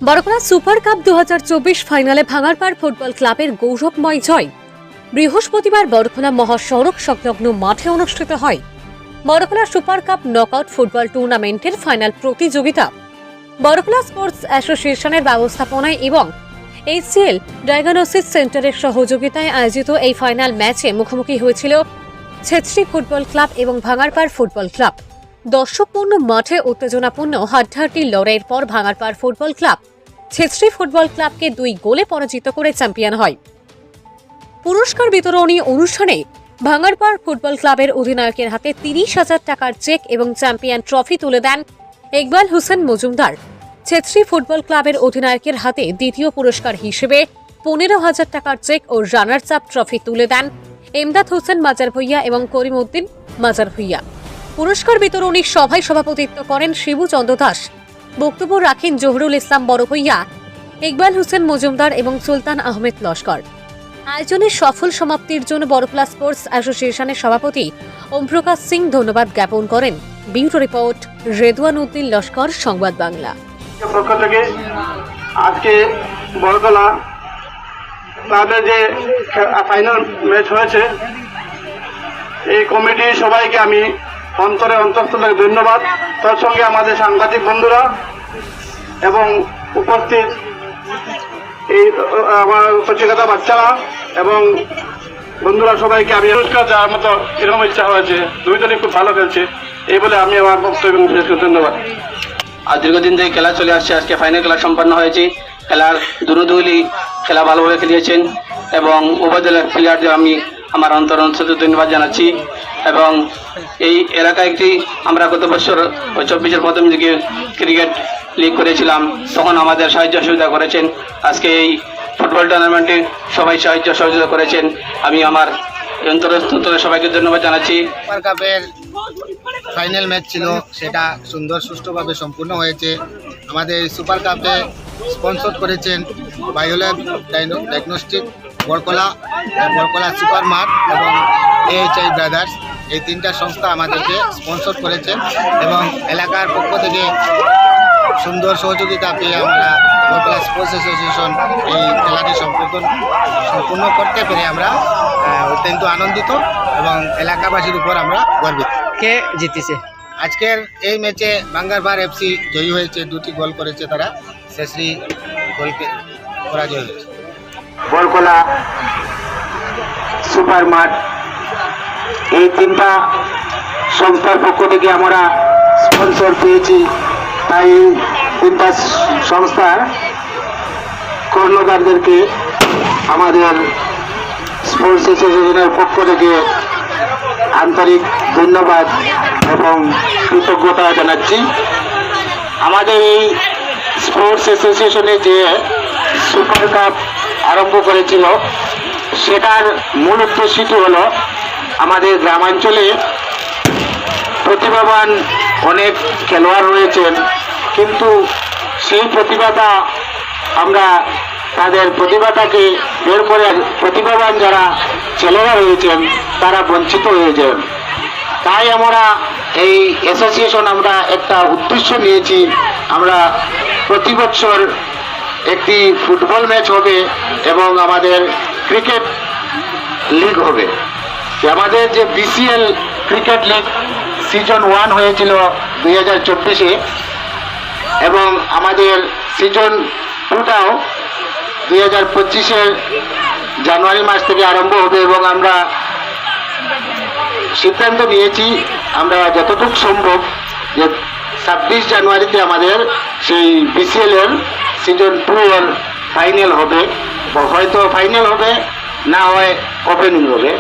Barkola super cup 2024 ফাইনালে Bhangarpar football ক্লাবের গৌরবময় জয়। বৃহস্পতিবার বরকলা মহাসড়ক সংলগ্ন মাঠে অনুষ্ঠিত হয় Barkola super cup knockout football টুর্নামেন্টের ফাইনাল প্রতিযোগিতা। বরকলা স্পোর্টস অ্যাসোসিয়েশনের ব্যবস্থাপনায় এবং এইচসিএল ডায়াগনোসিস সেন্টারের সহযোগিতায় আয়োজিত এই ফাইনাল ম্যাচে মুখোমুখি হয়েছিল ছেত্রী ফুটবল ক্লাব এবং ভাঙারপাড় ফুটবল ক্লাব। দর্শকপূর্ণ মাঠে উত্তেজনাপূর্ণ হাড্ডাহাড্ডি লড়াইয়ের পর Bhangarpar football club Chhetri football ক্লাবকে 2 গোলে পরাজিত করে চ্যাম্পিয়ন হয়। পুরস্কার বিতরণী অনুষ্ঠানে ভাঙারপাড় ফুটবল ক্লাবের অধিনায়কের হাতে 30,000 টাকার চেক এবং চ্যাম্পিয়ন ট্রফি তুলে দেন ইকবাল হোসেন মজুমদার। ছেত্রী ফুটবল ক্লাবের অধিনায়কের হাতে দ্বিতীয় পুরস্কার হিসেবে 15,000 টাকার চেক ও রানার্স আপ ট্রফি তুলে দেন এমদাদ হোসেন মাজার ভুইয়া এবং করিম উদ্দিন মাজার ভুইয়া। পুরস্কার বিতরণী সভায় সভাপতিত্ব করেন শিবু চন্দ্র দাস। বক্তব্য রাখেন জহুরুল ইসলাম বড়ভুইয়া, ইকবাল হোসেন মজুমদার এবং সুলতান আহমেদ লস্কর। আয়োজনের সফল সমাপ্তির জন্য বরকলা স্পোর্টস অ্যাসোসিয়েশনের সভাপতি ওমপ্রকাশ সিং ধন্যবাদ জ্ঞাপন করেন। ব্যুরো রিপোর্ট, রেদওয়ান উদ্দিন লস্কর, সংবাদ বাংলা। পক্ষ থেকে আজকে বরকলা ক্লাবের যে ফাইনাল ম্যাচ হয়েছে, এই কমিটি সবাইকে আমি অন্তঃস্থল থেকে ধন্যবাদ। তার সঙ্গে আমাদের সাংবাদিক বন্ধুরা এবং উপস্থিত এই আমার পত্রিকাতা বাচ্চারা এবং বন্ধুরা সবাইকে আমি পুরস্কার দেওয়ার মতো এরকম ইচ্ছা হয়েছে। দুই দলই খুব ভালো খেলছে, এই বলে আমি আমার বক্তব্য শেষ করছি। ধন্যবাদ। আর দীর্ঘদিন থেকে খেলা চলে আসছে, আজকে ফাইনাল খেলা সম্পন্ন হয়েছে। খেলার দুই খেলা ভালোভাবে খেলিয়েছেন এবং উভয় দলের প্লেয়ারদের আমি আমার অন্তর ধন্যবাদ জানাচ্ছি। এবং এই এলাকায় আমরা গত বছর 24-এর প্রথম দিকে ক্রিকেট লিগ করেছিলাম, তখন আমাদের সাহায্য সহযোগিতা করেছেন। আজকে এই ফুটবল টুর্নামেন্টে সবাই সাহায্য সহযোগিতা করেছেন। আমি আমার অন্তরে সবাইকে ধন্যবাদ জানাচ্ছি। সুপার কাপের ফাইনাল ম্যাচ ছিল, সেটা সুন্দর সুষ্ঠুভাবে সম্পূর্ণ হয়েছে। আমাদের সুপার কাপে স্পন্সর করেছেন বায়োল্যাব ডায়াগনস্টিক, বরকলা সুপার মার্ট এবং AHI ব্রাদার্স। এই 3টা সংস্থা আমাদেরকে স্পন্সর করেছেন এবং এলাকার পক্ষ থেকে সুন্দর সহযোগিতা পেয়ে আমরা বরকলা স্পোর্টস অ্যাসোসিয়েশন এই খেলাটি সম্পূর্ণ করতে পেরে আমরা অত্যন্ত আনন্দিত এবং এলাকাবাসীর উপর আমরা গর্বিত। কে জিতেছে আজকের এই ম্যাচে ভাঙ্গারপাড় FC জয়ী হয়েছে, 2টি গোল করেছে তারা, শেষরি গোলকে পরাজয় হয়েছে। বরকলা সুপার মার্ট, এই 3টা সংস্থার পক্ষ থেকে আমরা স্পন্সর পেয়েছি। তাই 3টা সংস্থার কর্ণধারদেরকে আমাদের স্পোর্টস অ্যাসোসিয়েশনের পক্ষ থেকে আন্তরিক ধন্যবাদ এবং কৃতজ্ঞতা জানাচ্ছি। আমাদের এই স্পোর্টস অ্যাসোসিয়েশনে যে সুপার কাপ আরম্ভ করেছিল, সেটার মূল উদ্দেশ্যটি হলো আমাদের গ্রামাঞ্চলে প্রতিভাবান অনেক খেলোয়াড় রয়েছেন, কিন্তু সেই প্রতিভাটা আমরা তাদের প্রতিভাটাকে বের করে প্রতিভাবান যারা ছেলেরা রয়েছেন তারা বঞ্চিত হয়ে যান। তাই আমরা এই অ্যাসোসিয়েশন আমরা একটা উদ্দেশ্য নিয়েছি, আমরা প্রতি বছর একটি ফুটবল ম্যাচ হবে এবং আমাদের ক্রিকেট লিগ হবে। আমাদের যে BCL ক্রিকেট লিগ সিজন 1 হয়েছিল 2024-এ এবং আমাদের সিজন 2টাও 2025-এর জানুয়ারি মাস থেকে আরম্ভ হবে এবং আমরা সিদ্ধান্ত নিয়েছি আমরা যতটুকু সম্ভব যে 26 জানুয়ারিতে আমাদের সেই BCL এর সিজন 2 এর ফাইনাল হবে। হয়তো ফাইনাল হবে, না হয় ওপেনিং হবে।